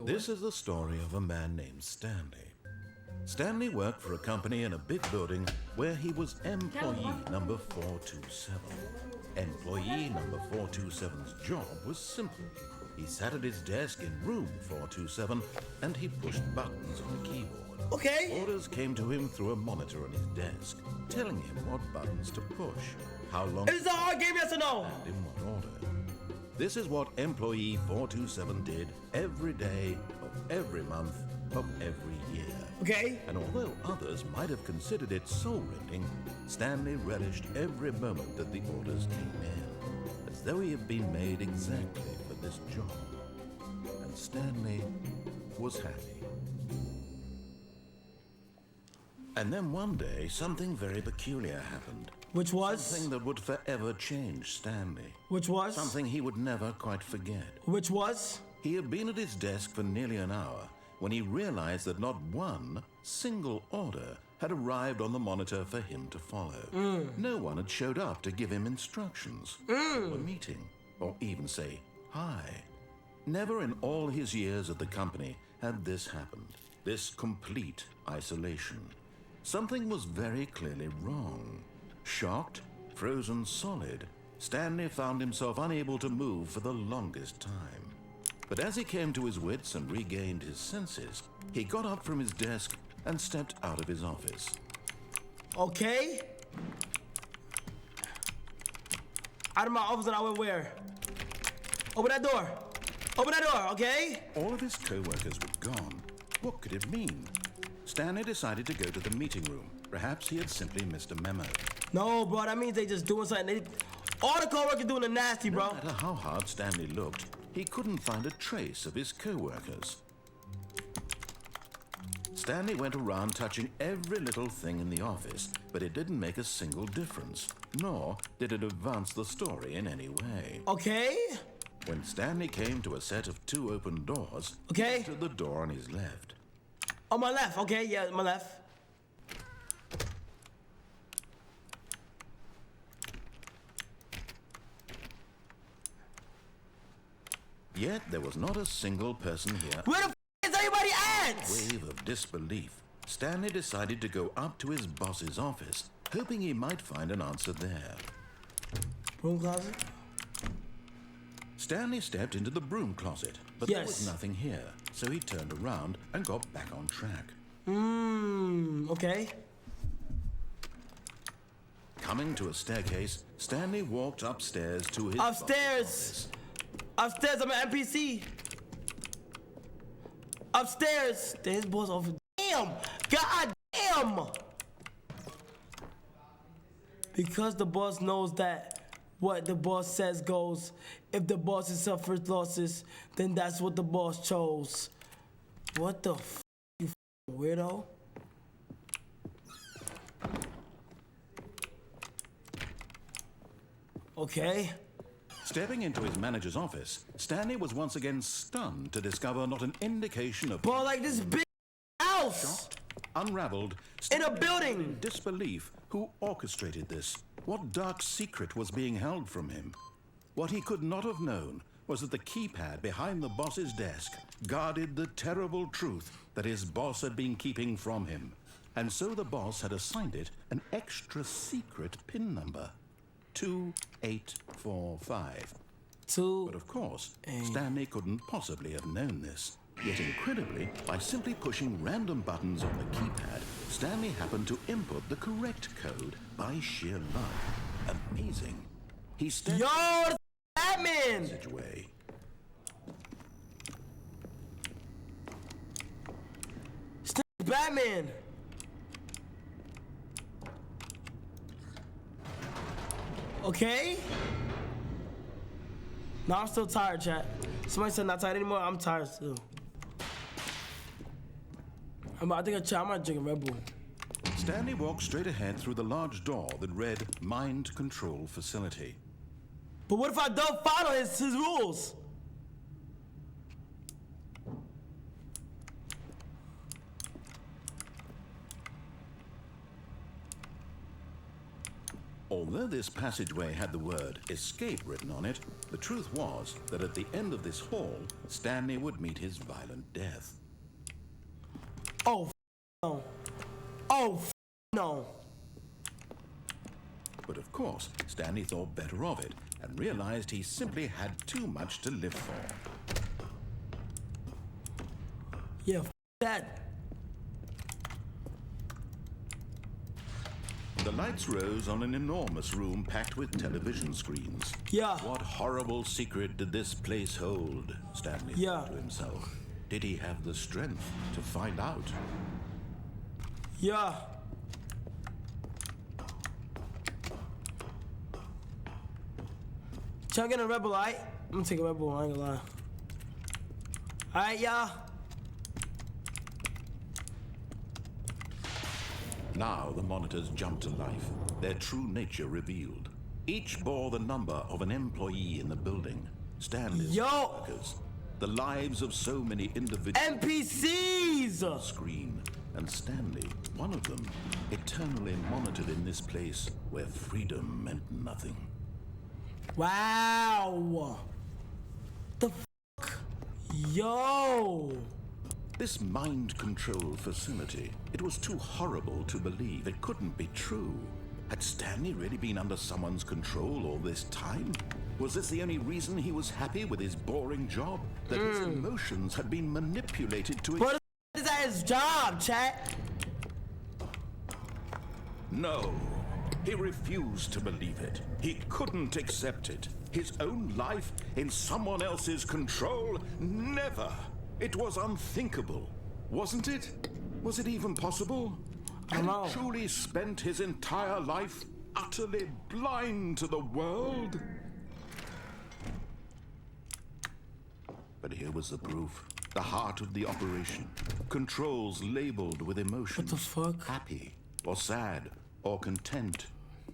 This is the story of a man named Stanley. Stanley worked for a company in a big building where he was employee number 427. Employee number 427's job was simple. He sat at his desk in room 427 and he pushed buttons on the keyboard. Okay. Orders came to him through a monitor on his desk, telling him what buttons to push, how long, Is this a hard game, yes or no? and in what order. This is what employee 427 did every day of every month of every year. Okay. And although others might have considered it soul-rending, Stanley relished every moment that the orders came in, as though he had been made exactly for this job. And Stanley was happy. And then one day, something very peculiar happened. Which was? Something that would forever change Stanley. Which was? Something he would never quite forget. Which was? He had been at his desk for nearly an hour when he realized that not one single order had arrived on the monitor for him to follow. No one had showed up to give him instructions, or a meeting, or even say hi. Never in all his years at the company had this happened, this complete isolation. Something was very clearly wrong. Shocked, frozen solid, Stanley found himself unable to move for the longest time. But as he came to his wits and regained his senses, he got up from his desk and stepped out of his office. Okay. Out of my office and I went where? Open that door. Open that door, okay? All of his co-workers were gone. What could it mean? Stanley decided to go to the meeting room. Perhaps he had simply missed a memo. No, bro, that means they just doing something. All the co-workers doing the nasty, bro. No matter how hard Stanley looked, he couldn't find a trace of his co-workers. Stanley went around touching every little thing in the office, but it didn't make a single difference, nor did it advance the story in any way. Okay. When Stanley came to a set of two open doors, Okay. he entered the door on his left. On my left, okay, yeah, my left. Yet there was not a single person here. Where the is everybody at? Wave of disbelief, Stanley decided to go up to his boss's office, hoping he might find an answer there. Room closet? Stanley stepped into the broom closet, but there was Yes. nothing here, so he turned around and got back on track. Okay. Coming to a staircase, Stanley walked upstairs to his Upstairs. boss's office. Upstairs, I'm an NPC. Upstairs. There's his boss office. Damn. God damn. Because the boss knows that what the boss says goes. If the boss suffers losses, then that's what the boss chose. What the f, you weirdo? Okay. Stepping into his manager's office, Stanley was once again stunned to discover not an indication of Bro, like this big house unraveled in a Stanley building. in disbelief who orchestrated this. What dark secret was being held from him? What he could not have known was that the keypad behind the boss's desk guarded the terrible truth that his boss had been keeping from him. And so the boss had assigned it an extra secret PIN number, 2845. But of course, Stanley couldn't possibly have known this. Yet incredibly, by simply pushing random buttons on the keypad, Stanley happened to input the correct code by sheer luck. Amazing. He stepped Yo, the Batman. away. Batman. Okay. No, I'm still tired, chat. Somebody said not tired anymore. I'm tired still. I think I might drink a Red Bull. Stanley walked straight ahead through the large door that read Mind Control Facility. But what if I don't follow his rules? Although this passageway had the word escape written on it, the truth was that at the end of this hall, Stanley would meet his violent death. Oh, no. Oh, no. But of course, Stanley thought better of it and realized he simply had too much to live for. Yeah, that. The lights rose on an enormous room packed with television screens. Yeah. What horrible secret did this place hold? Stanley thought to himself. Did he have the strength to find out? Yeah. Try to get a rebel, alright? I'm gonna take a rebel, I ain't gonna lie. Alright, y'all. Now the monitors jumped to life, their true nature revealed. Each bore the number of an employee in the building. Stanley's workers. The lives of so many individuals. NPCs! Screen. And Stanley, one of them, eternally monitored in this place where freedom meant nothing. Wow. The fuck? Yo. This mind control facility, it was too horrible to believe. It couldn't be true. Had Stanley really been under someone's control all this time? Was this the only reason he was happy with his boring job? That his emotions had been manipulated to... But is that his job, chat? No. He refused to believe it. He couldn't accept it. His own life in someone else's control? Never. It was unthinkable, wasn't it? Was it even possible? Had he truly spent his entire life utterly blind to the world? But here was the proof. The heart of the operation. Controls labeled with emotions. What the fuck? Happy, or sad, or content.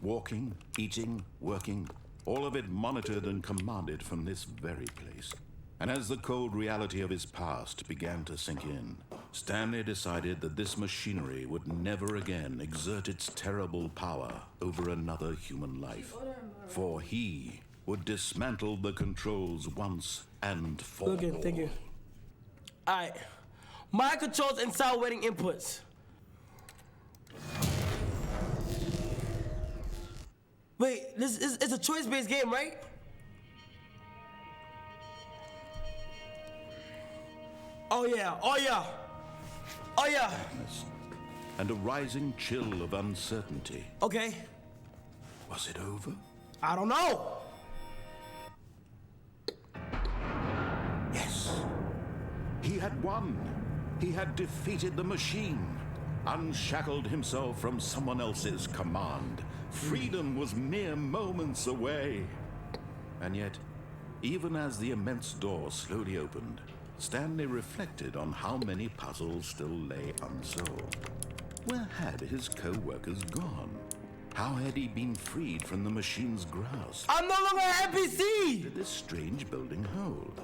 Walking, eating, working. All of it monitored and commanded from this very place. And as the cold reality of his past began to sink in, Stanley decided that this machinery would never again exert its terrible power over another human life. For he would dismantle the controls once and for all. Thank you. Alright. My controls and sound waiting inputs. Wait, this is it's a choice-based game, right? Oh yeah, oh yeah. Oh yeah. And a rising chill of uncertainty. Okay. Was it over? I don't know. Yes. He had won. He had defeated the machine, unshackled himself from someone else's command. Freedom was mere moments away. And yet, even as the immense door slowly opened, Stanley reflected on how many puzzles still lay unsolved. Where had his co-workers gone? How had he been freed from the machine's grasp? I'm no longer an NPC! Did this strange building hold?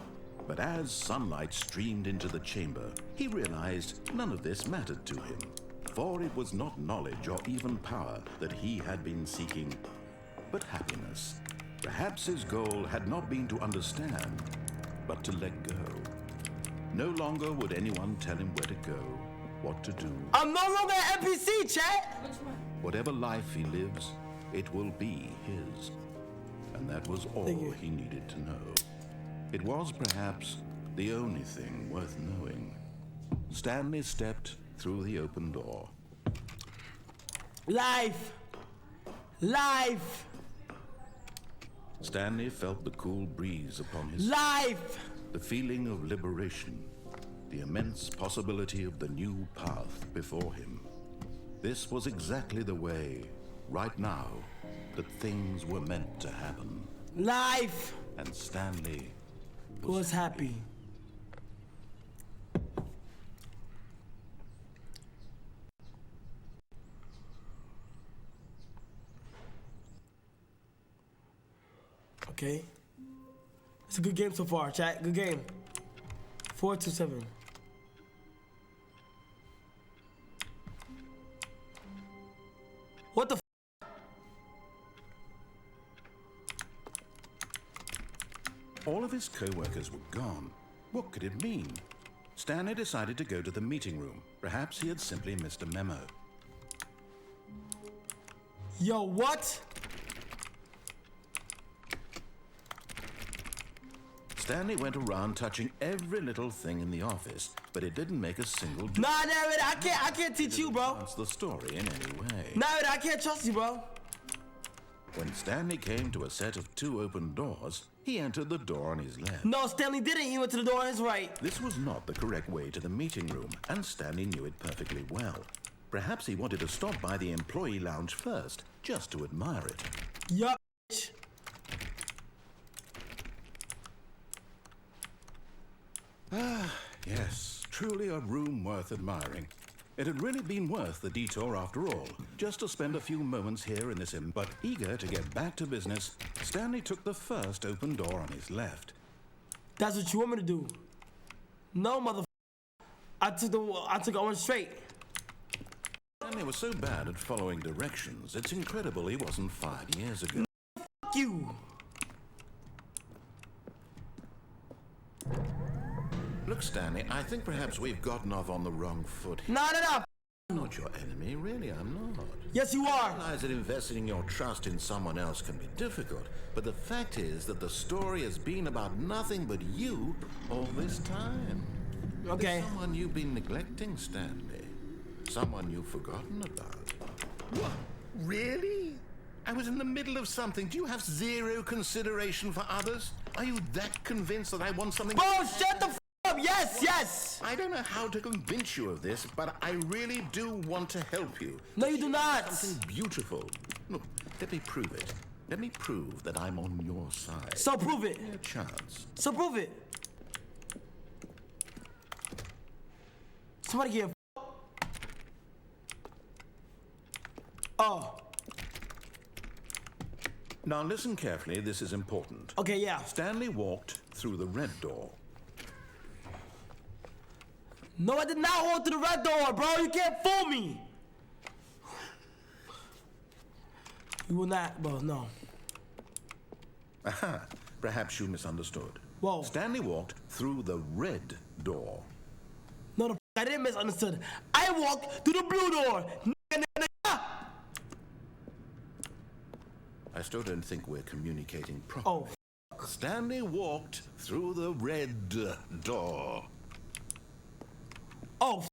But as sunlight streamed into the chamber, he realized none of this mattered to him. For it was not knowledge or even power that he had been seeking, but happiness. Perhaps his goal had not been to understand, but to let go. No longer would anyone tell him where to go, what to do. I'm no longer an NPC, chat! Whatever life he lives, it will be his. And that was all he needed to know. It was perhaps the only thing worth knowing. Stanley stepped through the open door. Life! Life! Stanley felt the cool breeze upon his life. The feeling of liberation, the immense possibility of the new path before him. This was exactly the way, right now, that things were meant to happen. Life! And Stanley was happy. Okay. It's a good game so far, chat. Good game. 4-7. What the f? All of his co-workers were gone. What could it mean? Stanley decided to go to the meeting room. Perhaps he had simply missed a memo. Yo, what? Stanley went around touching every little thing in the office, but it didn't make a single difference. Nah, narrator, I can't teach you, bro. Advance the story in any way. Narrator, I can't trust you, bro. When Stanley came to a set of 2 open doors, he entered the door on his left. No, Stanley didn't. He went to the door on his right. This was not the correct way to the meeting room, and Stanley knew it perfectly well. Perhaps he wanted to stop by the employee lounge first, just to admire it. Yup, bitch. Yes, truly a room worth admiring. It had really been worth the detour after all, just to spend a few moments here in this but eager to get back to business, Stanley took the first open door on his left. That's what you want me to do. No, motherfucker. I took one straight. Stanley was so bad at following directions, it's incredible he wasn't 5 years ago. Fuck you. Look, Stanley, I think perhaps we've gotten off on the wrong foot here. Nah. I'm not your enemy, really, I'm not. Yes, you I are. realize that investing your trust in someone else can be difficult, but the fact is that the story has been about nothing but you all this time. Okay. There's someone you've been neglecting, Stanley. Someone you've forgotten about. What? Really? I was in the middle of something. Do you have zero consideration for others? Are you that convinced that I want something? Bro, shut the f up. Yes. I don't know how to convince you of this, but I really do want to help you. No, you do not. Something beautiful. Look, let me prove it. Let me prove that I'm on your side. So prove it. Give me a chance. So prove it. Somebody get. Oh. Now listen carefully, this is important. Okay, yeah. Stanley walked through the red door. No, I did not walk through the red door, bro. You can't fool me. You will not, bro. No. Aha, perhaps you misunderstood. Whoa. Stanley walked through the red door. No, the f I didn't misunderstood. I walked through the blue door. I still don't think we're communicating properly. Oh. Stanley walked through the red door. Oh.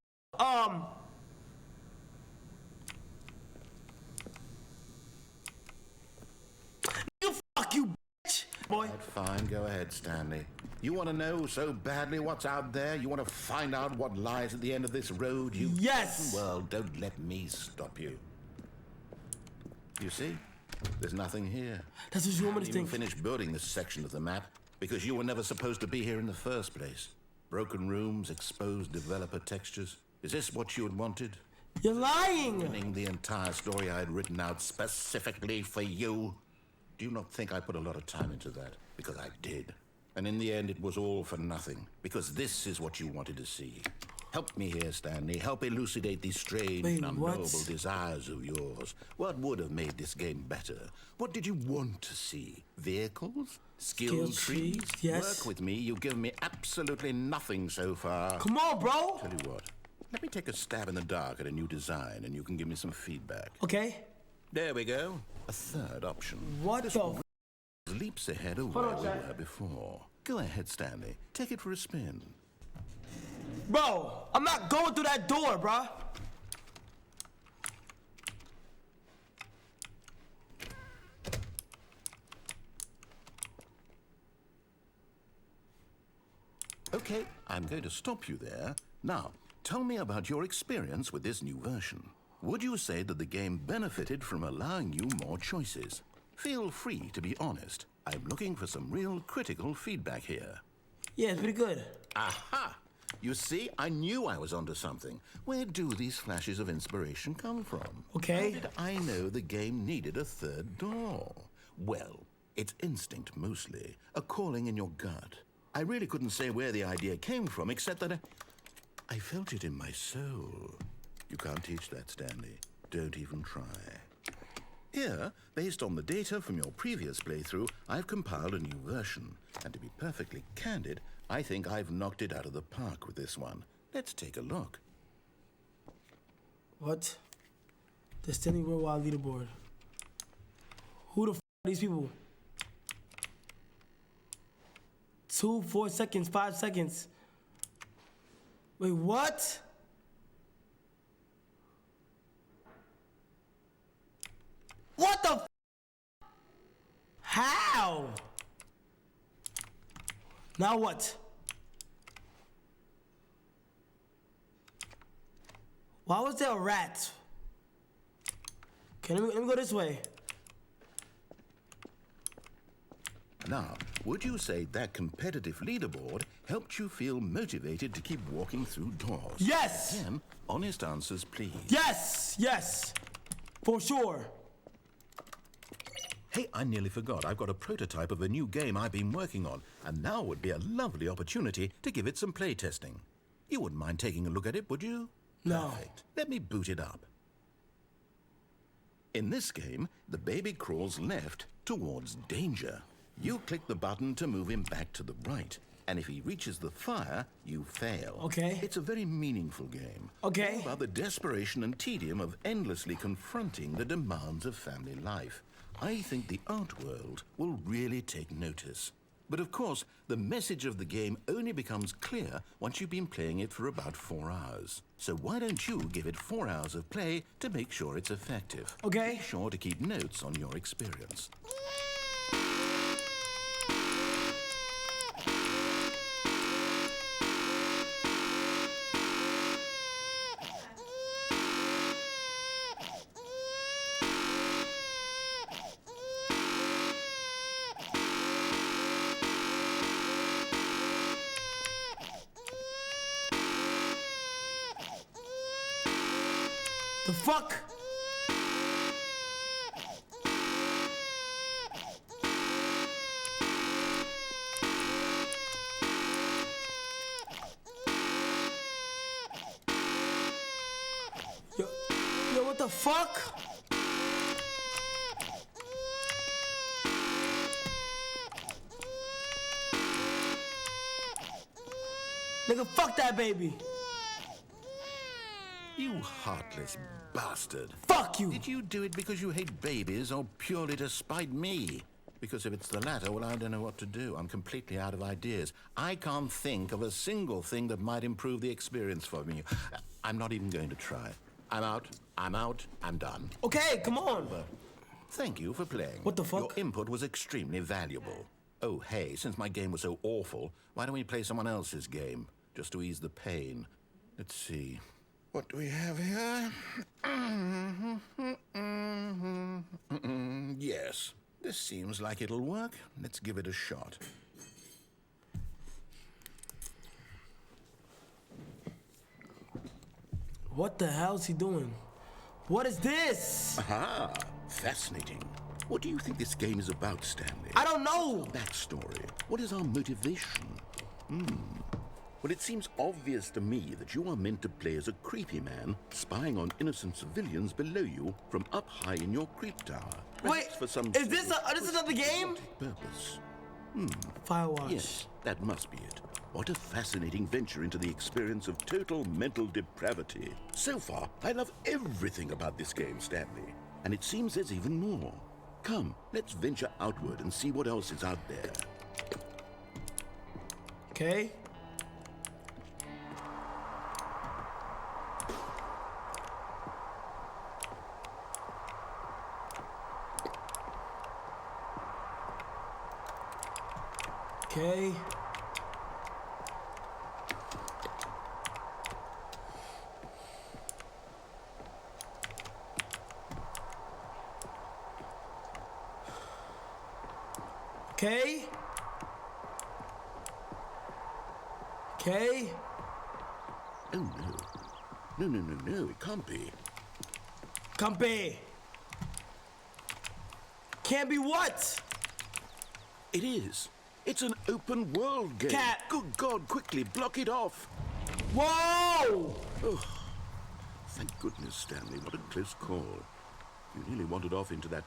Fuck you, bitch. Boy. Right, fine, go ahead, Stanley. You want to know so badly what's out there? You want to find out what lies at the end of this road? You Yes. Well, don't let me stop you. You see? There's nothing here. That's what you want me to You didn't think. finish building this section of the map because you were never supposed to be here in the first place. Broken rooms, exposed developer textures. Is this what you had wanted? You're lying. Ruining the entire story I had written out specifically for you? Do you not think I put a lot of time into that? Because I did. And in the end, it was all for nothing. Because this is what you wanted to see. Help me here, Stanley. Help elucidate these strange Wait, and unknowable what? desires of yours. What would have made this game better? What did you want to see? Vehicles? Skill trees? Yes. Work with me. You've given me absolutely nothing so far. Come on, bro. Tell you what. Let me take a stab in the dark at a new design, and you can give me some feedback. Okay. There we go. A third option. What This the one leaps ahead of Hold where on, we Jack. were before. Go ahead, Stanley. Take it for a spin. Bro, I'm not going through that door, bro. Okay, I'm going to stop you there. Now, tell me about your experience with this new version. Would you say that the game benefited from allowing you more choices? Feel free to be honest. I'm looking for some real critical feedback here. Yeah, it's pretty good. Aha! You see, I knew I was onto something. Where do these flashes of inspiration come from? Okay. How did I know the game needed a third door? Well, it's instinct mostly, a calling in your gut. I really couldn't say where the idea came from, except that I felt it in my soul. You can't teach that, Stanley. Don't even try. Here, based on the data from your previous playthrough, I've compiled a new version. And to be perfectly candid, I think I've knocked it out of the park with this one. Let's take a look. What? The Stanley Worldwide Leaderboard. Who the f are these people? 2, 4 seconds, 5 seconds. Wait, what? What the f? How? Now what? Why was there a rat? Okay, let me go this way. Now, would you say that competitive leaderboard helped you feel motivated to keep walking through doors? Yes! Again, honest answers, please. Yes! Yes! For sure. Hey, I nearly forgot. I've got a prototype of a new game I've been working on, and now would be a lovely opportunity to give it some play testing. You wouldn't mind taking a look at it, would you? No. Perfect. Let me boot it up. In this game, the baby crawls left towards danger. You click the button to move him back to the right, and if he reaches the fire, you fail. Okay. It's a very meaningful game. Okay. All about the desperation and tedium of endlessly confronting the demands of family life. I think the art world will really take notice. But of course, the message of the game only becomes clear once you've been playing it for about 4 hours. So why don't you give it 4 hours of play to make sure it's effective? Okay. Be sure to keep notes on your experience. The fuck? Yo, what the fuck? Nigga, fuck that baby. You heartless bastard. Fuck you. Did you do it because you hate babies or purely to spite me? Because if it's the latter, well, I don't know what to do. I'm completely out of ideas. I can't think of a single thing that might improve the experience for me. I'm not even going to try. I'm out, I'm done. Okay, come on. Thank you for playing. What the fuck? Your input was extremely valuable. Oh, hey, since my game was so awful, why don't we play someone else's game? Just to ease the pain. Let's see. What do we have here? Yes, this seems like it'll work. Let's give it a shot. What the hell's he doing? What is this? Aha! Fascinating. What do you think this game is about, Stanley? I don't know. Backstory. What is our motivation? Well, it seems obvious to me that you are meant to play as a creepy man spying on innocent civilians below you from up high in your creep tower. Wait, for some is this another game? Purpose. Firewatch. Yes, that must be it. What a fascinating venture into the experience of total mental depravity. So far, I love everything about this game, Stanley. And it seems there's even more. Come, let's venture outward and see what else is out there. Okay. Okay. Okay. Okay. Oh, no. No, it can't be. Can't be. Can't be what? It is. It's an open world game. Cat. Good God, quickly, block it off. Whoa! Thank goodness, Stanley. What a close call. You nearly wandered off into that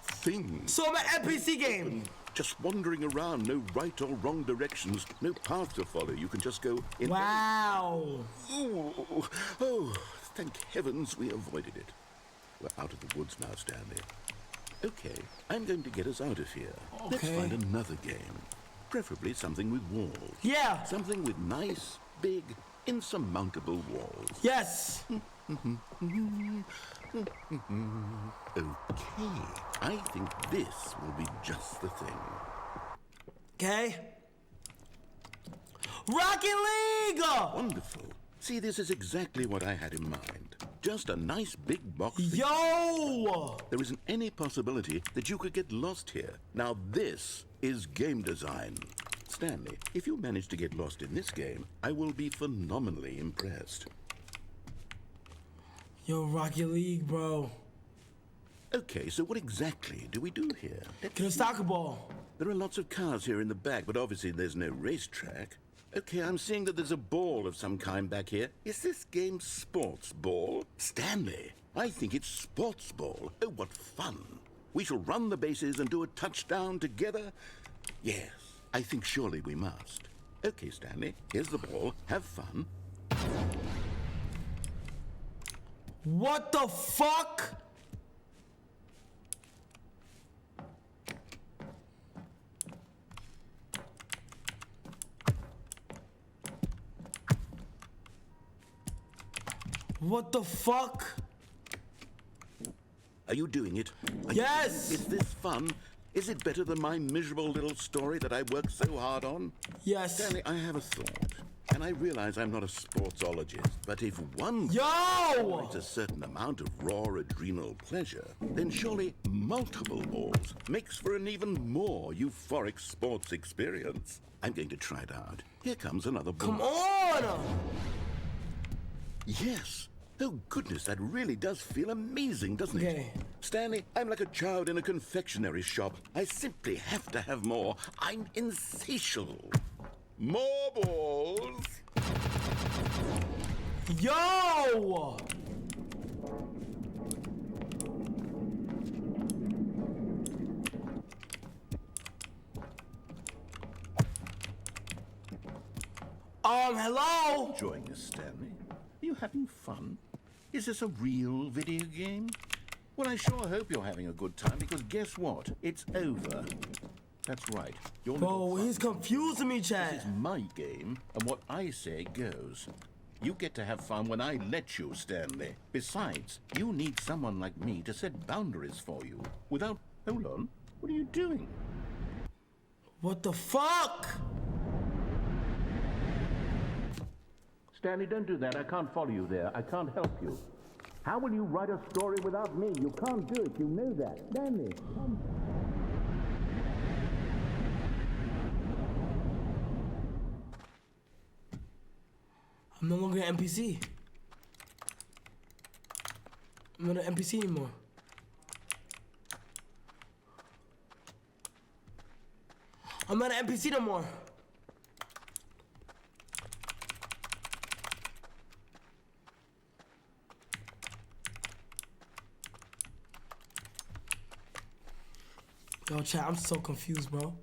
thing. So I'm an NPC game. Just wandering around, no right or wrong directions, no path to follow. You can just go in. Wow. Oh, thank heavens we avoided it. We're out of the woods now, Stanley. Okay, I'm going to get us out of here. Let's Okay. find another game. Preferably something with walls. Yeah. Something with nice, big, insurmountable walls. Yes. Okay, I think this will be just the thing. Okay. Rocket League! Wonderful. See, this is exactly what I had in mind. Just a nice big box. Yo! There isn't any possibility that you could get lost here. Now this is game design. Stanley, if you manage to get lost in this game, I will be phenomenally impressed. Yo, Rocket League, bro. Okay, so what exactly do we do here? Get a soccer ball. There are lots of cars here in the back, but obviously there's no racetrack. Okay, I'm seeing that there's a ball of some kind back here. Is this game sports ball? Stanley, I think it's sports ball. Oh, what fun. We shall run the bases and do a touchdown together. Yes, I think surely we must. Okay, Stanley, here's the ball. Have fun. What the fuck? What the fuck? Are you doing it? Yes! Is this fun? Is it better than my miserable little story that I worked so hard on? Yes. Stanley, I have a thought. And I realize I'm not a sportsologist, but if one Yo! gets a certain amount of raw adrenal pleasure, then surely multiple balls makes for an even more euphoric sports experience. I'm going to try it out. Here comes another ball. Come on! Yes. Oh, goodness, that really does feel amazing, doesn't it? Okay. Stanley, I'm like a child in a confectionery shop. I simply have to have more. I'm insatiable. More balls. Yo! Hello? Enjoying this, Stanley? Are you having fun? Is this a real video game? Well, I sure hope you're having a good time, because guess what? It's over. That's right. Your Bro, little he's fun. confusing me, This Chad. is my game, and what I say goes. You get to have fun when I let you, Stanley. Besides, you need someone like me to set boundaries for you. Without... Hold on. What are you doing? What the fuck? Stanley, don't do that. I can't follow you there. I can't help you. How will you write a story without me? You can't do it. You know that. Stanley, come. I'm no longer an NPC. I'm not an NPC anymore. I'm not an NPC no more. Yo, chat, I'm so confused, bro.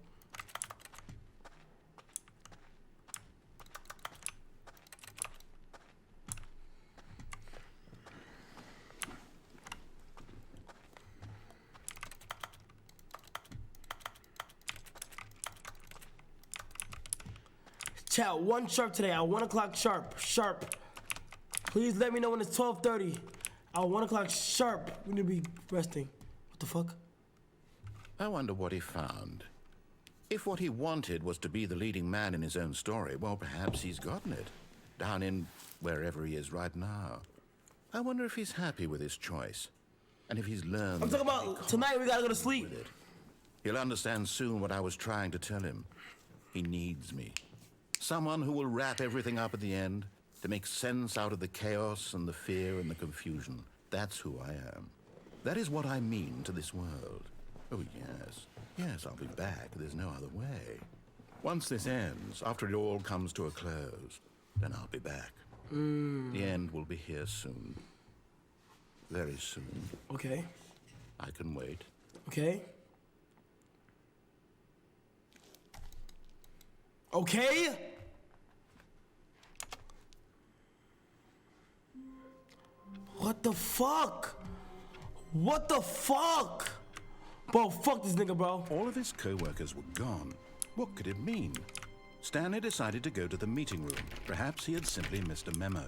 Chat, 1 sharp today at 1 o'clock sharp. Please let me know when it's 12:30. At 1 o'clock sharp, we need to be resting. What the fuck? I wonder what he found. If what he wanted was to be the leading man in his own story, well, perhaps he's gotten it. Down in wherever he is right now. I wonder if he's happy with his choice. And if he's learned... I'm talking about tonight we gotta go to sleep. with it. He'll understand soon what I was trying to tell him. He needs me. Someone who will wrap everything up at the end, to make sense out of the chaos and the fear and the confusion. That's who I am. That is what I mean to this world. Oh, yes. Yes, I'll be back. There's no other way. Once this ends, after it all comes to a close, then I'll be back. The end will be here soon. very soon. Okay. I can wait. Okay. Okay. What the fuck? What the fuck? Bro, fuck this nigga, bro. All of his co-workers were gone. What could it mean? Stanley decided to go to the meeting room. Perhaps he had simply missed a memo.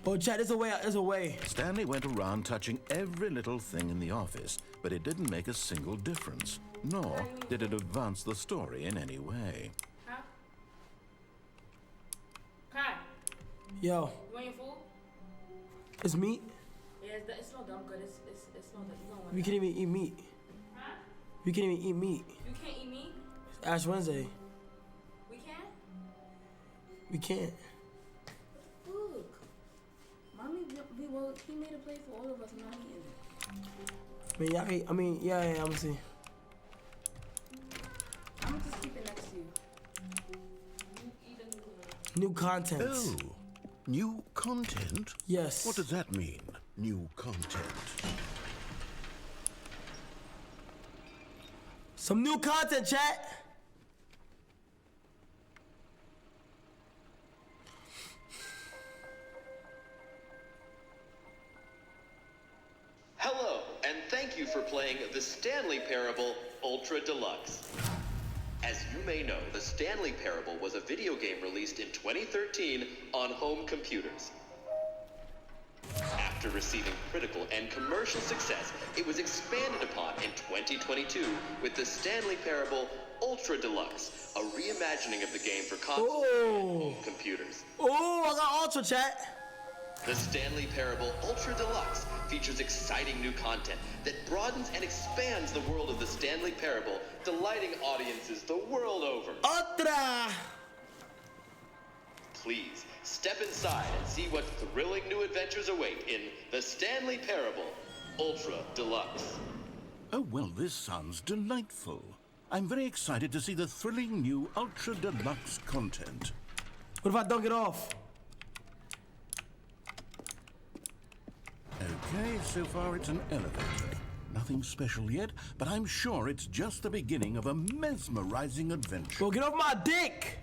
Bro, chat, there's a way out, there's a way. Stanley went around touching every little thing in the office, but it didn't make a single difference, nor did it advance the story in any way. Huh? Kai, Yo, you want your food? it's meat. Yeah, it's not dumb good. It's not that you don't want We that. can't even eat meat. Huh? We can't even eat meat. You can't eat meat? It's Ash Wednesday. We can? We can't. Look. Mommy, he made a plate for all of us and not eating it. I mean, y'all can, I mean, yeah, I'm gonna see. I'm gonna just keep it next to you. You eat the noodles. New content. Oh, new content? Yes. What does that mean, new content? Some new content, chat. Hello, and thank you for playing the Stanley Parable Ultra Deluxe. As you may know, the Stanley Parable was a video game released in 2013 on home computers. After receiving critical and commercial success, it was expanded upon in 2022 with the Stanley Parable Ultra Deluxe, a reimagining of the game for consoles and home computers. Oh, I got Ultra, chat. The Stanley Parable Ultra Deluxe features exciting new content that broadens and expands the world of the Stanley Parable, delighting audiences the world over. Ultra. Please, step inside and see what thrilling new adventures await in the Stanley Parable Ultra Deluxe. Oh, well, this sounds delightful. I'm very excited to see the thrilling new Ultra Deluxe content. What if I don't get off? Okay, so far it's an elevator. Nothing special yet, but I'm sure it's just the beginning of a mesmerizing adventure. Bro, get off my dick.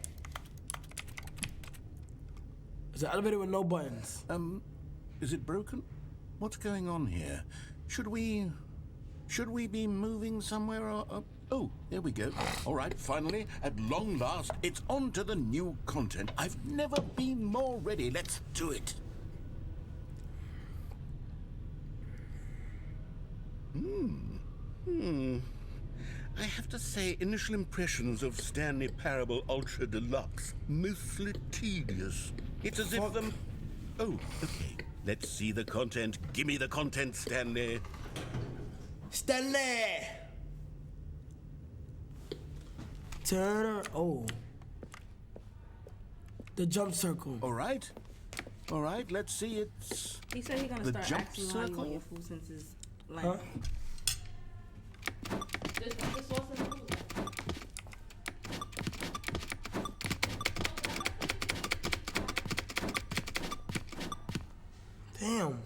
It's an elevator with no buttons. Is it broken? What's going on here? Should we be moving somewhere or... Oh, there we go. All right, finally, at long last, it's on to the new content. I've never been more ready. Let's do it. I have to say, initial impressions of Stanley Parable Ultra Deluxe, mostly tedious. It's as if Oh, okay. Let's see the content. Give me the content, Stanley. Stanley. Turner. Oh. The jump circle. All right. All right, let's see. It's... He said he's gonna The start jump asking you how you circle? want your food since it's like. Huh? Just put the sauce in the food. Damn.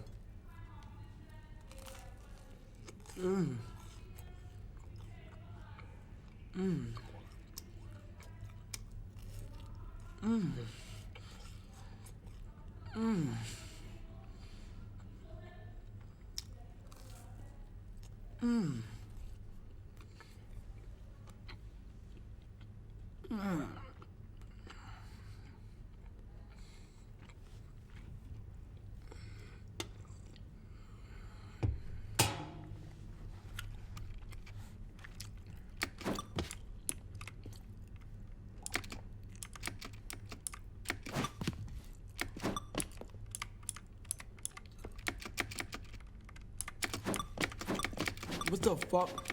What the fuck?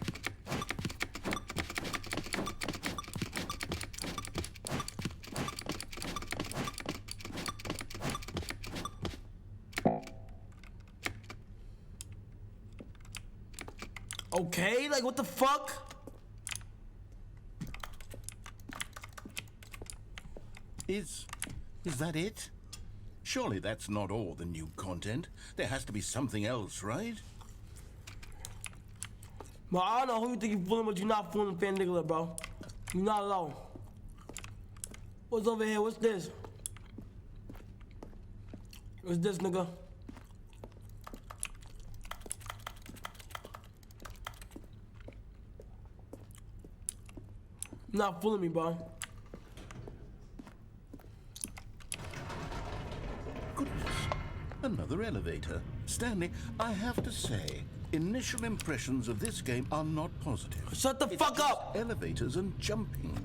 Okay, like what the fuck? Is that it? Surely that's not all the new content. There has to be something else, right? But I don't know who you think you're fooling, but you're not fooling Fan Nigga, bro. You're not alone. What's over here? What's this? What's this, nigga? You're not fooling me, bro. Goodness. Another elevator. Stanley, I have to say, initial impressions of this game are not positive. Shut the fuck up! Elevators and jumping.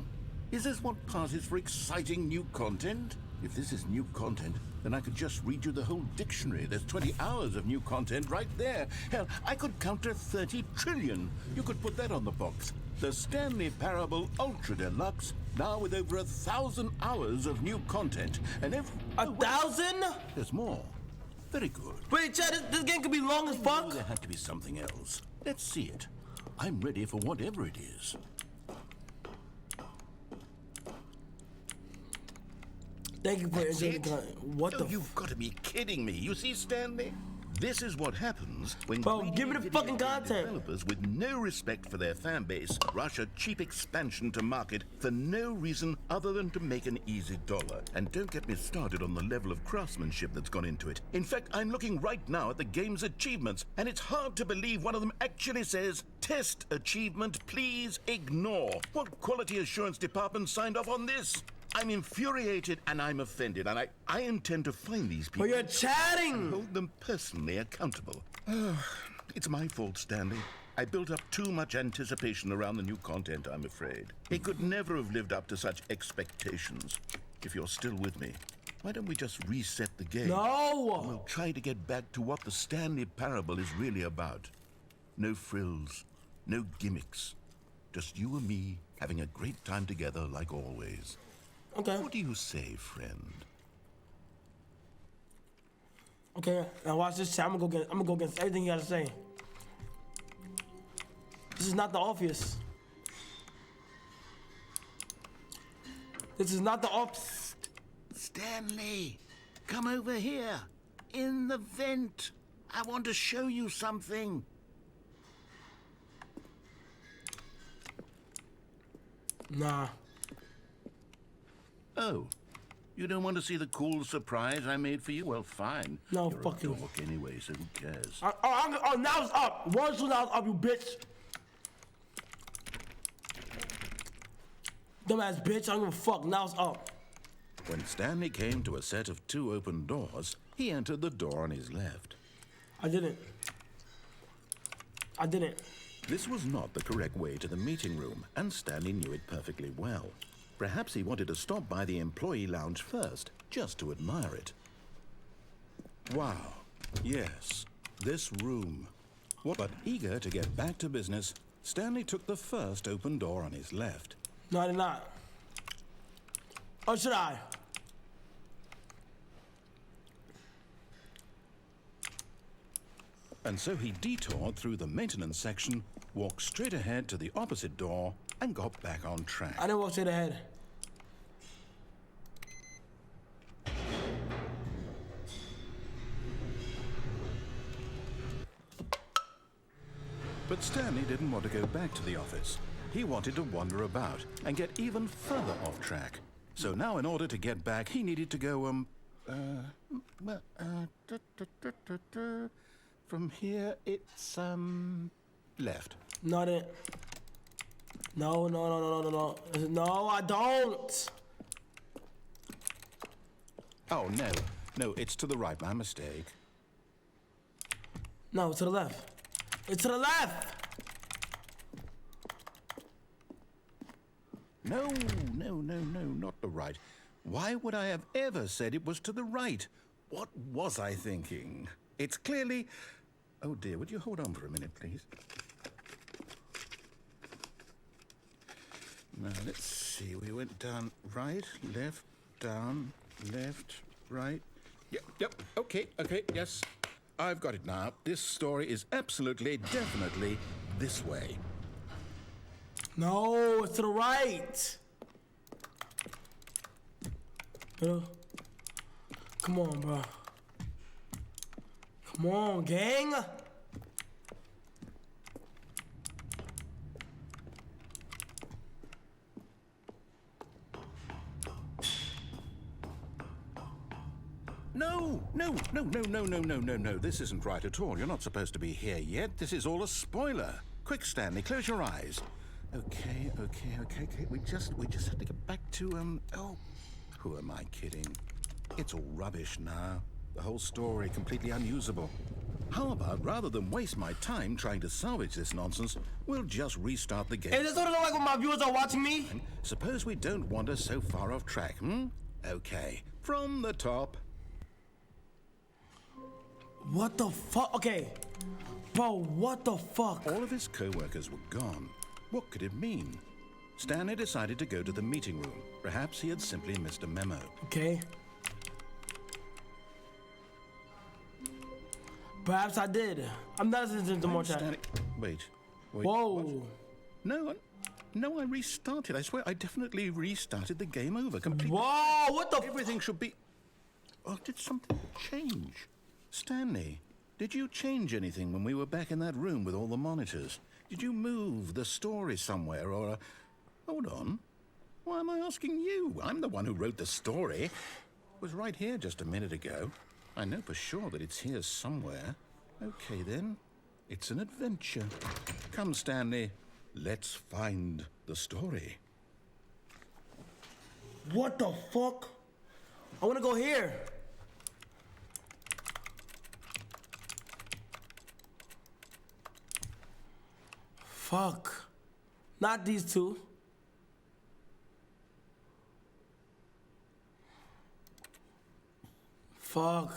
Is this what passes for exciting new content? If this is new content, then I could just read you the whole dictionary. There's 20 hours of new content right there. Hell, I could count to 30 trillion. You could put that on the box. The Stanley Parable Ultra Deluxe, now with over 1,000 hours of new content. And every... 1,000? There's more. Very good. Wait, Chad, this game could be long as I knew fuck. there had to be something else. Let's see it. I'm ready for whatever it is. Thank you for That's enjoying the it? content. What Oh, the you've got to be kidding me. You see, Stanley? This is what happens when Bro, greedy give me the video fucking game content. developers with no respect for their fan base rush a cheap expansion to market for no reason other than to make an easy dollar. And don't get me started on the level of craftsmanship that's gone into it. In fact, I'm looking right now at the game's achievements, and it's hard to believe one of them actually says, "Test achievement, please ignore." What quality assurance department signed off on this? I'm infuriated and I'm offended, and I intend to find these people. But you're chatting. And hold them personally accountable. It's my fault, Stanley. I built up too much anticipation around the new content, I'm afraid. It could never have lived up to such expectations. If you're still with me, why don't we just reset the game? No. We'll try to get back to what the Stanley Parable is really about. No frills, no gimmicks. Just you and me having a great time together like always. Okay. What do you say, friend? Okay. Now watch this. I'm gonna go against everything you gotta say. This is not the office. This is not the office. Stanley, come over here. In the vent. I want to show you something. Nah. Oh, you don't want to see the cool surprise I made for you? Well, fine. No, You're fuck a you. dork anyway, so who cares? Oh, now it's up. Once now it's up, you bitch. Dumbass bitch. I don't give a fuck. Now it's up. When Stanley came to a set of 2 open doors, he entered the door on his left. I didn't. This was not the correct way to the meeting room, and Stanley knew it perfectly well. Perhaps he wanted to stop by the employee lounge first, just to admire it. Wow, yes, this room. But eager to get back to business, Stanley took the first open door on his left. No, I did not. Or should I? And so he detoured through the maintenance section, walked straight ahead to the opposite door, and got back on track. I didn't walk straight ahead. But Stanley didn't want to go back to the office. He wanted to wander about and get even further off track. So now in order to get back, he needed to go, from here it's, left. No, I didn't. No. No, I don't. Oh, no, it's to the right, my mistake. No, it's to the left. It's to the left. No, not the right. Why would I have ever said it was to the right? What was I thinking? It's clearly... Oh dear, would you hold on for a minute, please? Now, let's see. We went down right, left, down, left, right. Yep, okay, yes. I've got it now. This story is absolutely, definitely this way. No, it's to the right. Come Come on, bro. Come on, gang. No. This isn't right at all. You're not supposed to be here yet. This is all a spoiler. Quick, Stanley, close your eyes. Okay. We just have to get back to, oh, who am I kidding? It's all rubbish now. The whole story completely unusable. How about, rather than waste my time trying to salvage this nonsense, we'll just restart the game. Hey, this what it look like when my viewers are watching me? Suppose we don't wander so far off track, Okay, from the top. What the fuck? Okay. Bro, what the fuck? All of his co-workers were gone. What could it mean? Stanley decided to go to the meeting room. Perhaps he had simply missed a memo. Okay. Perhaps I did. I'm not listening to more chat. Wait. Whoa. What? No, I restarted. I swear, I definitely restarted the game over completely. Whoa, what the Everything should be... Oh, did something change? Stanley, did you change anything when we were back in that room with all the monitors? Did you move the story somewhere or... Hold on. Why am I asking you? I'm the one who wrote the story. It was right here just a minute ago. I know for sure that it's here somewhere. Okay, then. It's an adventure. Come, Stanley. Let's find the story. What the fuck? I want to go here. Fuck. Not these two. Fuck.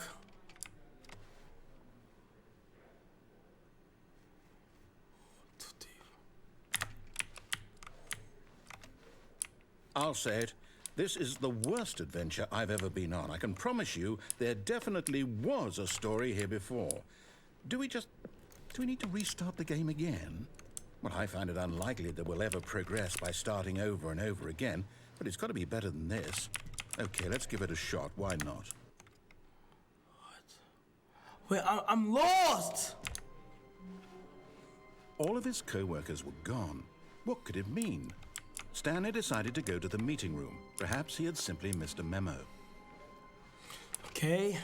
I'll say it. This is the worst adventure I've ever been on. I can promise you there definitely was a story here before. Do we need to restart the game again? Well, I find it unlikely that we'll ever progress by starting over and over again, but it's got to be better than this. Okay, let's give it a shot. Why not? Wait, I'm lost! All of his co-workers were gone. What could it mean? Stanley decided to go to the meeting room. Perhaps he had simply missed a memo. Okay.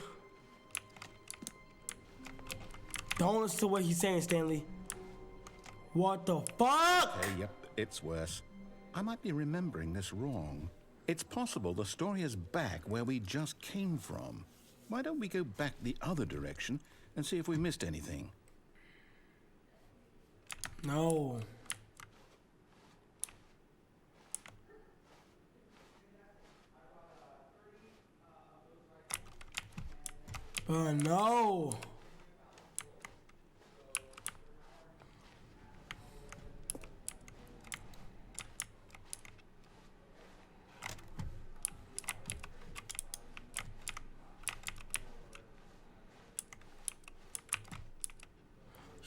Don't listen to what he's saying, Stanley. What the fuck? Okay, yep, it's worse. I might be remembering this wrong. It's possible the story is back where we just came from. Why don't we go back the other direction and see if we missed anything? No. No.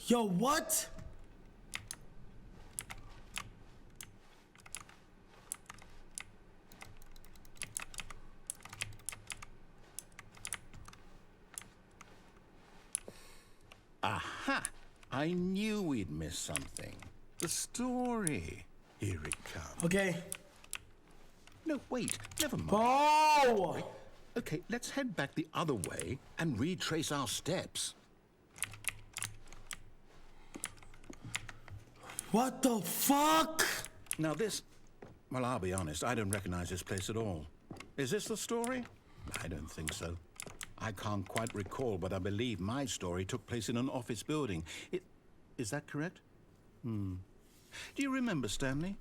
Yo, what? Aha! I knew we'd miss something. The story. Here it comes. Okay. No, wait, never mind. Oh! Okay, let's head back the other way and retrace our steps. What the fuck? Now this... Well, I'll be honest, I don't recognize this place at all. Is this the story? I don't think so. I can't quite recall, but I believe my story took place in an office building. Is that correct? Do you remember, Stanley?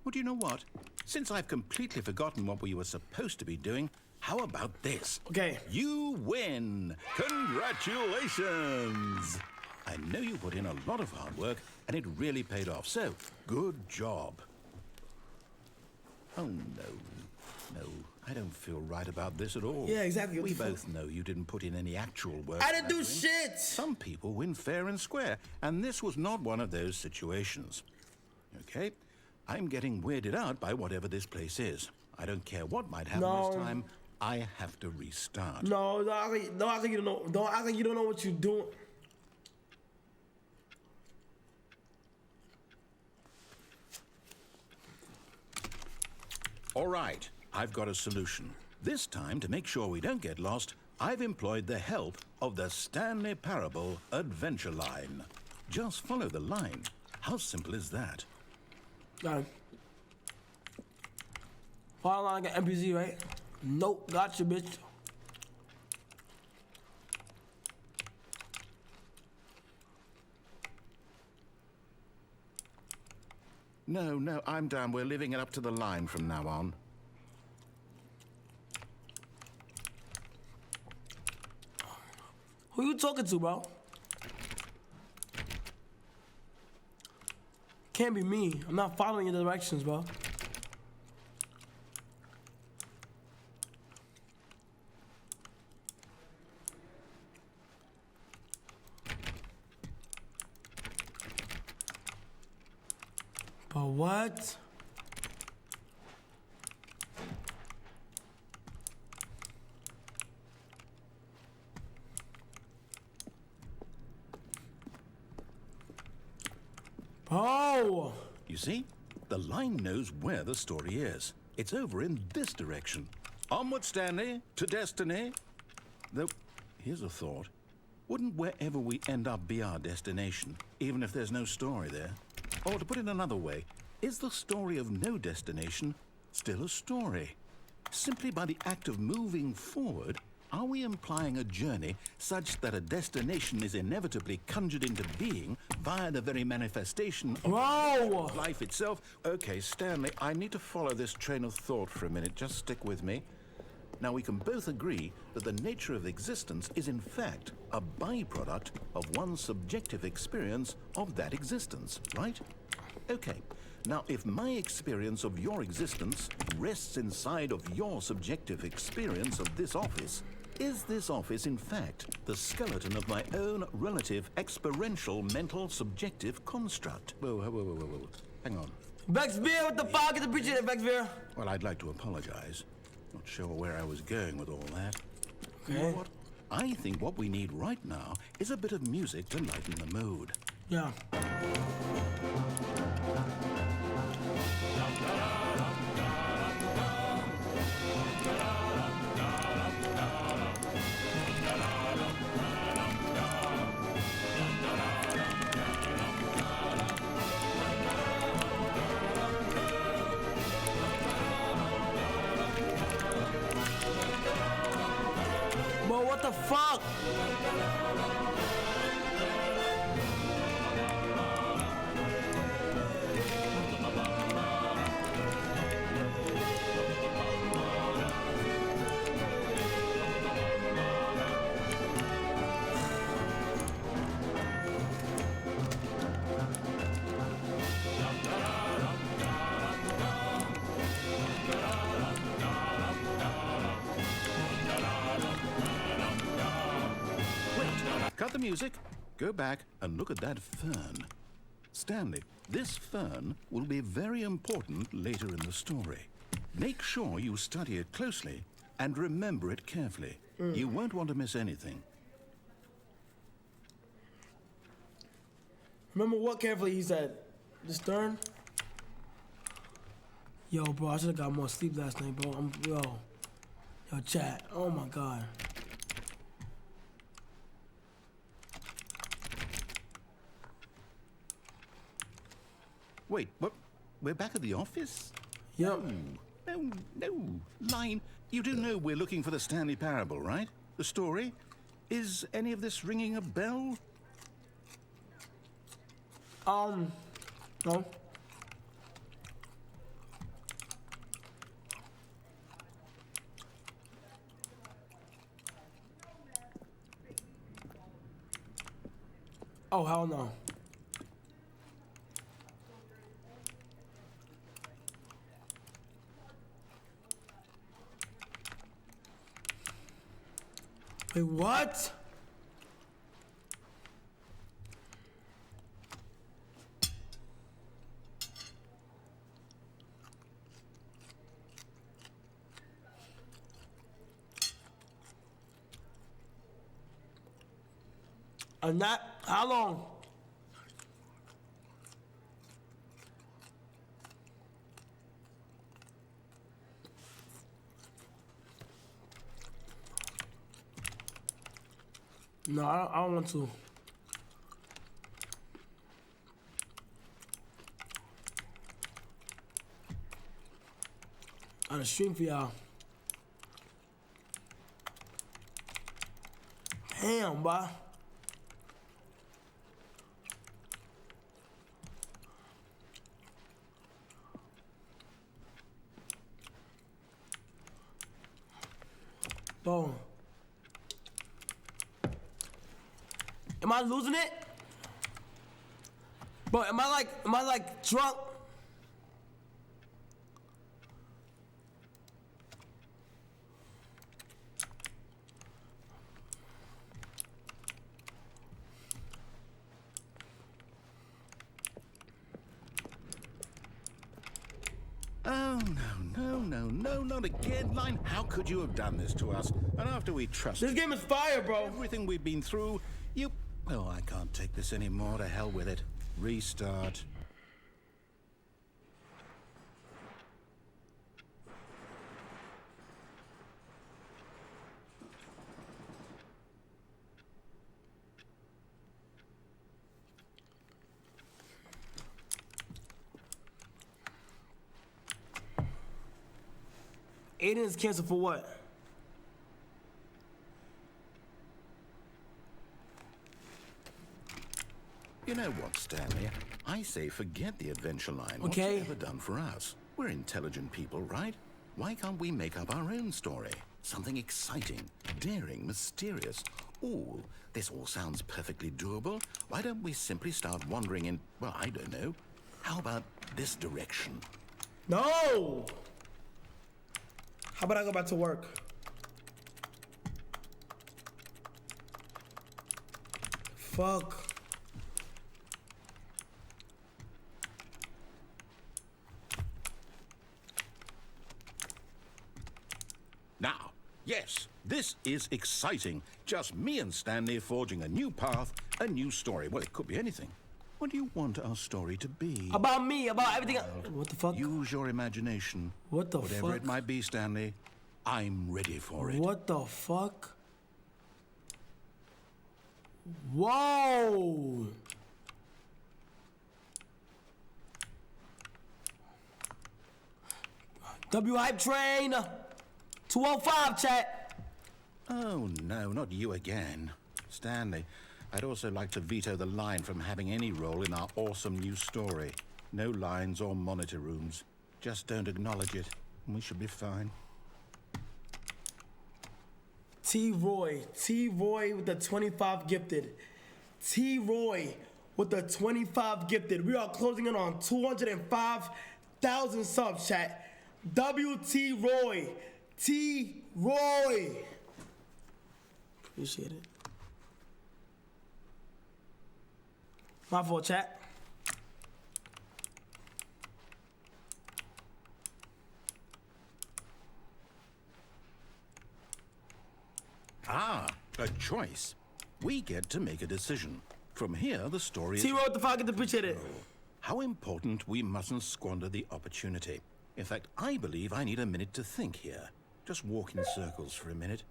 Well, do you know what? Since I've completely forgotten what we were supposed to be doing, how about this? Okay. You win! Congratulations! I know you put in a lot of hard work, and it really paid off, so good job. Oh, no, I don't feel right about this at all. Yeah, exactly. We both know you didn't put in any actual work. I didn't do shit! Some people win fair and square, and this was not one of those situations. Okay, I'm getting weirded out by whatever this place is. I don't care what might happen this time. I have to restart. No, don't act like you don't know. Don't act like you don't know what you're doing. All right, I've got a solution. This time, to make sure we don't get lost, I've employed the help of the Stanley Parable Adventure Line. Just follow the line. How simple is that? Got him. Follow line, got NPC, right? Nope, gotcha, bitch. No, I'm done. We're leaving it up to the line from now on. Who you talking to, bro? Can't be me. I'm not following your directions, bro. But what? Oh! You see? The line knows where the story is. It's over in this direction. Onward, Stanley, to destiny. Though, here's a thought. Wouldn't wherever we end up be our destination, even if there's no story there? Or to put it another way, is the story of no destination still a story? Simply by the act of moving forward, are we implying a journey such that a destination is inevitably conjured into being via the very manifestation Whoa! of life itself? Okay, Stanley, I need to follow this train of thought for a minute. Just stick with me. Now, we can both agree that the nature of existence is in fact a byproduct of one's subjective experience of that existence, right? Okay. Now, if my experience of your existence rests inside of your subjective experience of this office, is this office, in fact, the skeleton of my own relative experiential mental subjective construct? Whoa. Hang on. Vexbeer, what the fuck? Get the preacher there, Vexbeer. Well, I'd like to apologize. Not sure where I was going with all that. You know Okay. what? I think what we need right now is a bit of music to lighten the mood. Yeah. Bro, what the fuck? Cut the music, go back and look at that fern. Stanley, this fern will be very important later in the story. Make sure you study it closely and remember it carefully. You won't want to miss anything. Remember what carefully he said? The stern? Yo, bro, I should have got more sleep last night, bro. Yo, chat. Oh my god. Wait, what? We're back at the office? Yep. No. Line, you do know we're looking for the Stanley Parable, right? The story? Is any of this ringing a bell? No. Oh, hell no. Wait, what? I'm not. How long? No, I don't want to. On a stream for y'all. Damn, boy. Boom. Am I losing it? Bro, am I like drunk? Oh, no, not again, Line. How could you have done this to us? And after we trusted This game is fire, bro. everything we've been through, you... Oh, I can't take this anymore. To hell with it. Restart. Aiden is canceled for what? You know what, Stanley? I say forget the adventure line. Okay. What's it ever done for us? We're intelligent people, right? Why can't we make up our own story? Something exciting, daring, mysterious. Ooh, this all sounds perfectly doable. Why don't we simply start wandering in, well, I don't know. How about this direction? No! How about I go back to work? Fuck. Now, yes, this is exciting. Just me and Stanley forging a new path, a new story. Well, it could be anything. What do you want our story to be? About me, about everything. What the fuck? Use your imagination. What the Whatever fuck? it might be, Stanley, I'm ready for it. What the fuck? Whoa! W Hype Train 205 chat. Oh, no, not you again. Stanley, I'd also like to veto the line from having any role in our awesome new story. No lines or monitor rooms. Just don't acknowledge it, and we should be fine. T Roy with the 25 gifted. T Roy with the 25 gifted. We are closing in on 205,000 subs, chat. WT Roy. T Roy. Appreciate it. My fault, chat. Ah, a choice. We get to make a decision. From here, the story T is... Roy with the 5 gifted. Appreciate it. How important we mustn't squander the opportunity. In fact, I believe I need a minute to think here. Just walk in circles for a minute.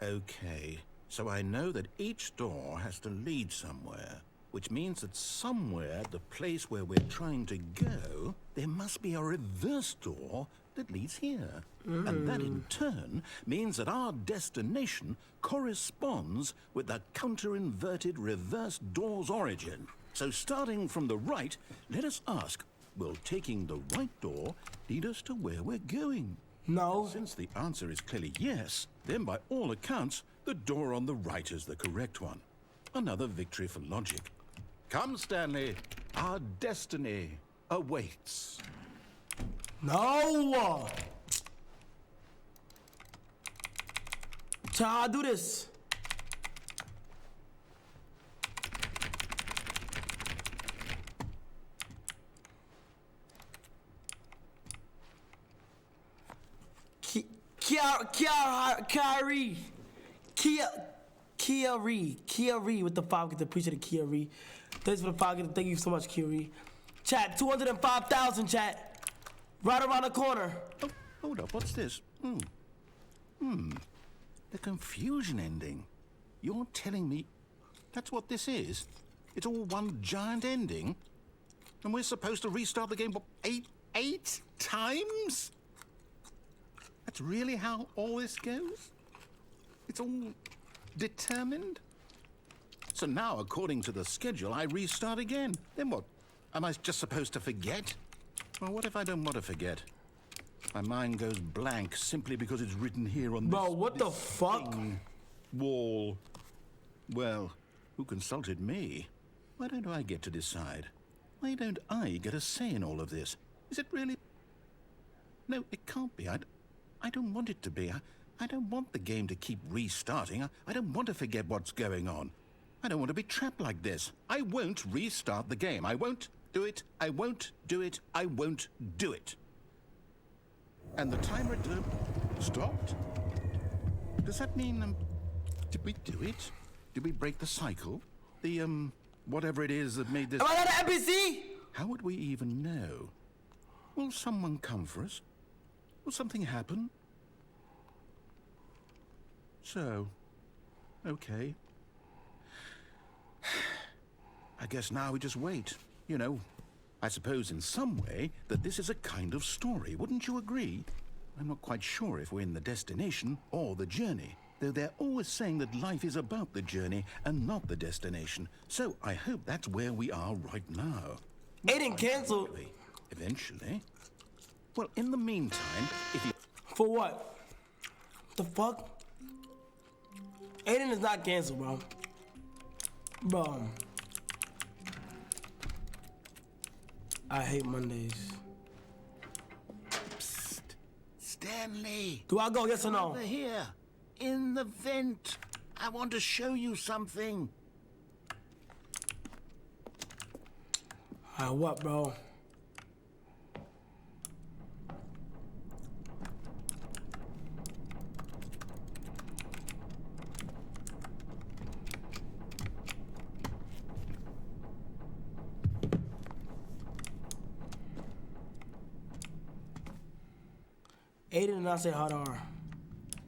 Okay, so I know that each door has to lead somewhere, which means that somewhere, the place where we're trying to go, there must be a reverse door that leads here. And that in turn means that our destination corresponds with the counter-inverted reverse door's origin. So starting from the right, let us ask, will taking the right door lead us to where we're going? No. Since the answer is clearly yes, then by all accounts, the door on the right is the correct one. Another victory for logic. Come, Stanley. Our destiny awaits. No. So how I do this? Kia Ree with the 5. Get to appreciate it, Kia Ree. Thanks for the 5. Thank you so much, Kia Ree. Chat, 205,000, chat. Right around the corner. Oh, hold up, what's this? The confusion ending. You're telling me that's what this is? It's all one giant ending? And we're supposed to restart the game, what, eight times? That's really how all this goes? It's all determined? So now, according to the schedule, I restart again. Then what? Am I just supposed to forget? Well, what if I don't want to forget? My mind goes blank simply because it's written here on Bro, this... what the fuck? Wall. Well, who consulted me? Why don't I get to decide? Why don't I get a say in all of this? Is it really... No, it can't be. I don't want it to be. I don't want the game to keep restarting. I don't want to forget what's going on. I don't want to be trapped like this. I won't restart the game. I won't do it. I won't do it. I won't do it. And the timer stopped? Does that mean, did we do it? Did we break the cycle? The, whatever it is that made this... Am I not an NPC? How would we even know? Will someone come for us? Will something happen? So, okay. I guess now we just wait. You know, I suppose in some way that this is a kind of story, wouldn't you agree? I'm not quite sure if we're in the destination or the journey, though they're always saying that life is about the journey and not the destination. So I hope that's where we are right now. Aiden canceled. Eventually. Well, in the meantime, if you... For what? The fuck? Aiden is not canceled, bro. Bro. I hate Mondays. Psst. Stanley. Do I go, yes or no? Over here. In the vent. I want to show you something. What, bro? Aiden did not say hot R.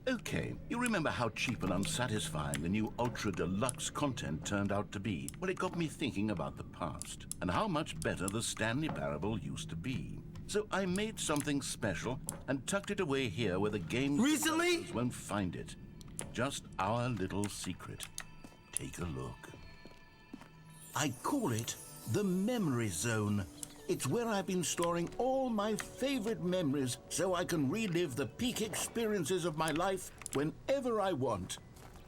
Okay, you remember how cheap and unsatisfying the new Ultra Deluxe content turned out to be? Well, it got me thinking about the past and how much better the Stanley Parable used to be. So I made something special and tucked it away here where the game Recently? won't find it. Just our little secret. Take a look. I call it the Memory Zone. It's where I've been storing all my favorite memories so I can relive the peak experiences of my life whenever I want.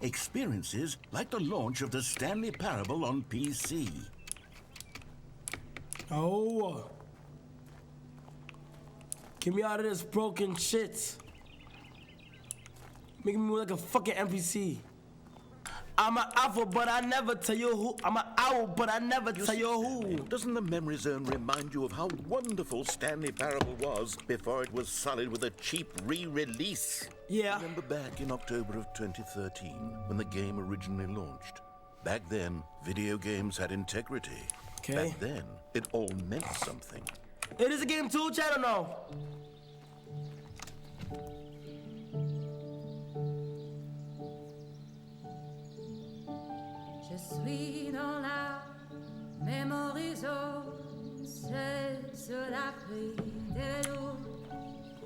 Experiences like the launch of the Stanley Parable on PC. Oh. Get me out of this broken shit. Making me look like a fucking NPC. I'm an alpha, but I never tell you who. I'm an owl, but I never tell you who. Doesn't the Memory Zone remind you of how wonderful Stanley Parable was before it was sullied with a cheap re-release? Yeah. Remember back in October of 2013 when the game originally launched? Back then, video games had integrity. Okay. Back then, it all meant something. It is a game too, chat or no? Je suis dans la Memory Zone, c'est sur la pluie de l'eau,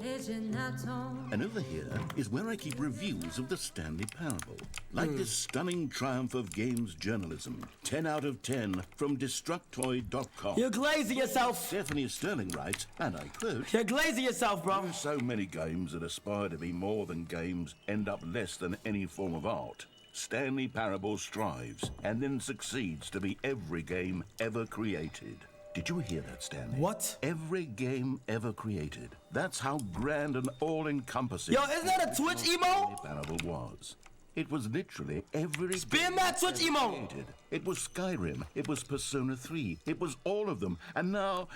et je n'attends. And over here is where I keep reviews of the Stanley Parable. Like this stunning triumph of games journalism. 10 out of 10 from Destructoid.com. You're glazing yourself. Stephanie Sterling writes, and I quote, You're glazing yourself, bro. "So many games that aspire to be more than games end up less than any form of art. Stanley Parable strives and then succeeds to be every game ever created." Did you hear that, Stanley? What? Every game ever created. That's how grand and all-encompassing... Yo, isn't that a Twitch emo? Stanley Parable was. It was literally every Spin that Twitch emo! created. It was Skyrim. It was Persona 3. It was all of them. And now,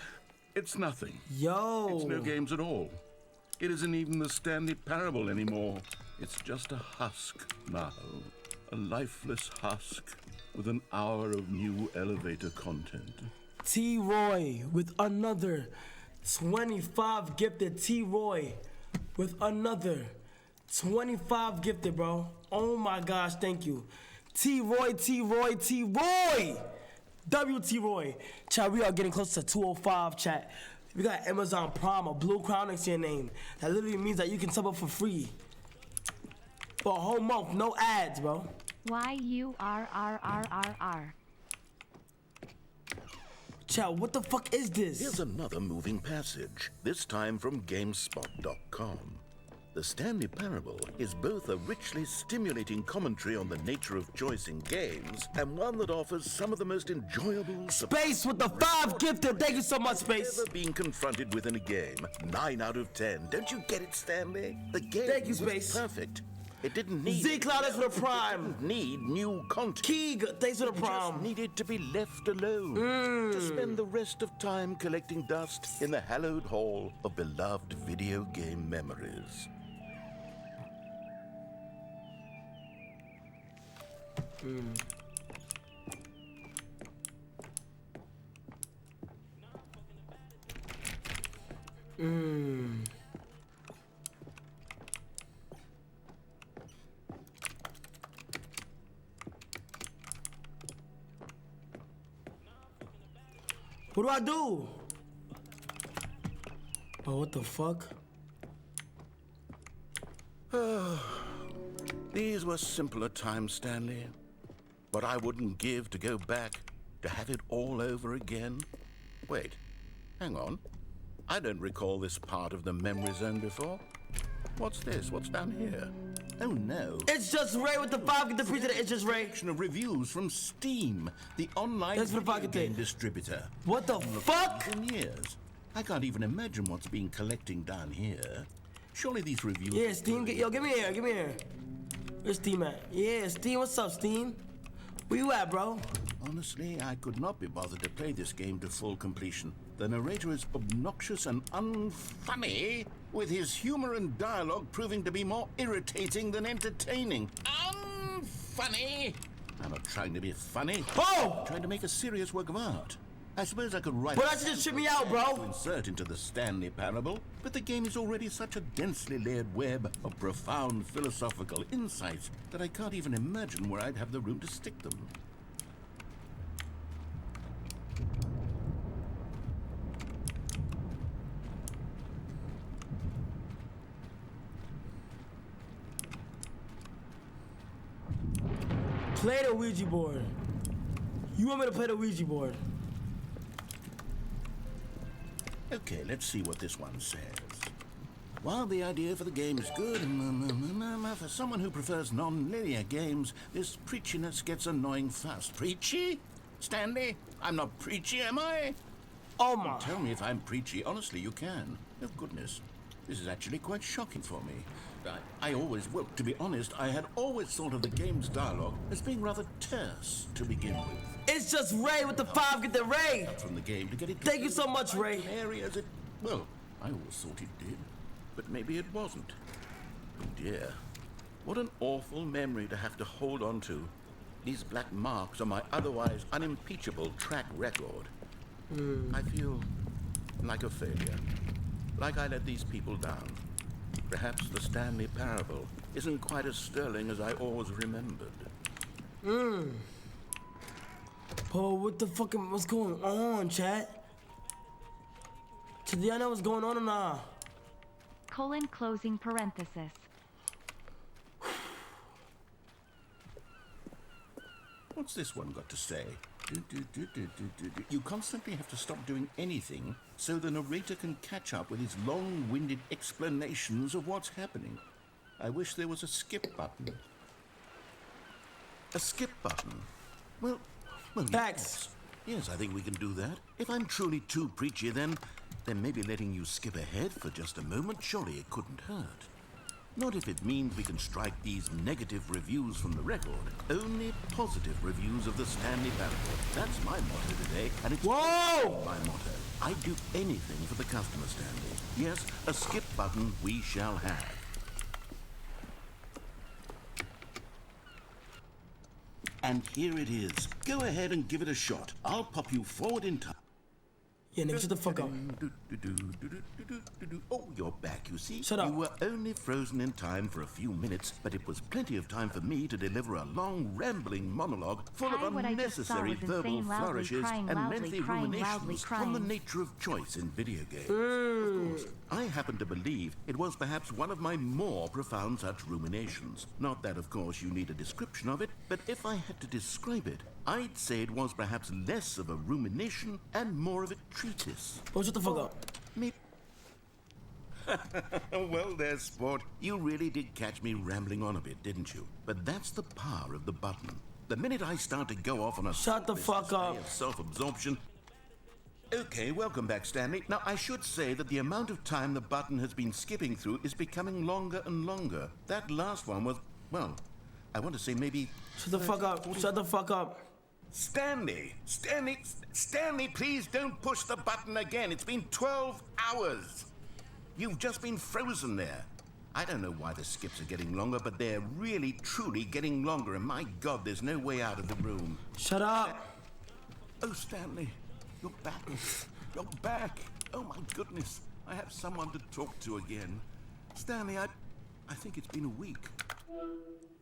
it's nothing. Yo. It's no games at all. It isn't even the Stanley Parable anymore. It's just a husk now. A lifeless husk with an hour of new elevator content. T-Roy with another 25 gifted. T-Roy with another 25 gifted, bro. Oh my gosh, thank you. T-Roy, T-Roy, T-Roy. W-T-Roy. Chat, we are getting close to 205, chat. We got Amazon Prime, a blue crown next to your name. That literally means that you can sub up for free. For a whole month, no ads, bro. YURRRRR. Chat, what the fuck is this? Here's another moving passage, this time from GameSpot.com. The Stanley Parable is both a richly stimulating commentary on the nature of choice in games and one that offers some of the most enjoyable... Space with the 5 gifted. Thank you so much, Space. Ever been confronted with in a game. 9 out of 10. Don't you get it, Stanley? The game Thank you, was Space. perfect. It didn't need... Z-Cloud is for the Prime. It didn't need new content. Keeg, thanks for the It Prime. just needed to be left alone to spend the rest of time collecting dust in the hallowed hall of beloved video game memories. What do I do? Oh, what the fuck? These were simpler times, Stanley. But I wouldn't give to go back to have it all over again. Wait, hang on. I don't recall this part of the memory zone before. What's this? What's down here? Oh no. It's just Ray with the 5 gifted. Appreciate it. It's just Ray. Collection of reviews from Steam, the online That's for the video pocket game thing. distributor. What the fuck? In years. I can't even imagine what's been collecting down here. Surely these reviews... Yeah, Steam. Yo, give me here. Give me here. Where's Steam at? Yeah, Steam. What's up, Steam? Where you at, bro? Honestly, I could not be bothered to play this game to full completion. The narrator is obnoxious and unfunny, with his humor and dialogue proving to be more irritating than entertaining. Unfunny! I'm not trying to be funny. Oh! I'm trying to make a serious work of art. I suppose I could write... But that just trip me out, bro. ...to insert into the Stanley Parable, but the game is already such a densely layered web of profound philosophical insights that I can't even imagine where I'd have the room to stick them. Play the Ouija board. You want me to play the Ouija board? Okay, let's see what this one says. While the idea for the game is good, for someone who prefers non-linear games, this preachiness gets annoying fast. Preachy? Stanley? I'm not preachy, am I? Oh my. Tell me if I'm preachy. Honestly, you can. Oh, goodness. This is actually quite shocking for me. Well, to be honest, I had always thought of the game's dialogue as being rather terse to begin with. It's just Ray with the 5 gifted. Ray. From the game to get it... Thank you so much, Ray. Areas it... Well, I always thought it did, but maybe it wasn't. Oh dear. What an awful memory to have to hold on to. These black marks on my otherwise unimpeachable track record. I feel like a failure. Like I let these people down. Perhaps the Stanley Parable isn't quite as sterling as I always remembered. Oh, what the fucking... What's going on, chat? Do y'all know what's going on or not? Colon closing parenthesis. What's this one got to say? You constantly have to stop doing anything so the narrator can catch up with his long-winded explanations of what's happening. I wish there was a skip button. A skip button? Well, Facts. Yes, I think we can do that. If I'm truly too preachy, then maybe letting you skip ahead for just a moment, surely it couldn't hurt. Not if it means we can strike these negative reviews from the record. Only positive reviews of the Stanley Parable. That's my motto today, and it's Whoa! my motto. I'd do anything for the customer, Stanley. Yes, a skip button we shall have. And here it is. Go ahead and give it a shot. I'll pop you forward in time. Yeah, nigga, shut the fuck up. Oh, you're back, you see? Shut up. You were only frozen in time for a few minutes, but it was plenty of time for me to deliver a long, rambling monologue full of What I just saw unnecessary was verbal insane, loudly flourishes crying, and loudly lengthy crying, loudly ruminations on the crying. nature of choice in video games. Of course, I happen to believe it was perhaps one of my more profound such ruminations. Not that, of course, you need a description of it, but if I had to describe it, I'd say it was perhaps less of a rumination and more of a treatise. Bro, shut the fuck up. Me. Well, there's sport. You really did catch me rambling on a bit, didn't you? But that's the power of the button. The minute I start to go off on a Shut the fuck display up. of self-absorption. Okay, welcome back, Stanley. Now, I should say that the amount of time the button has been skipping through is becoming longer and longer. That last one was, well, I want to say maybe... Shut the fuck up. Shut the fuck up. Stanley, please don't push the button again. It's been 12 hours. You've just been frozen there. I don't know why the skips are getting longer, but they're really, truly getting longer. And my God, there's no way out of the room. Shut up. Oh, Stanley, you're back. You're back. Oh, my goodness. I have someone to talk to again. Stanley, I think it's been a week.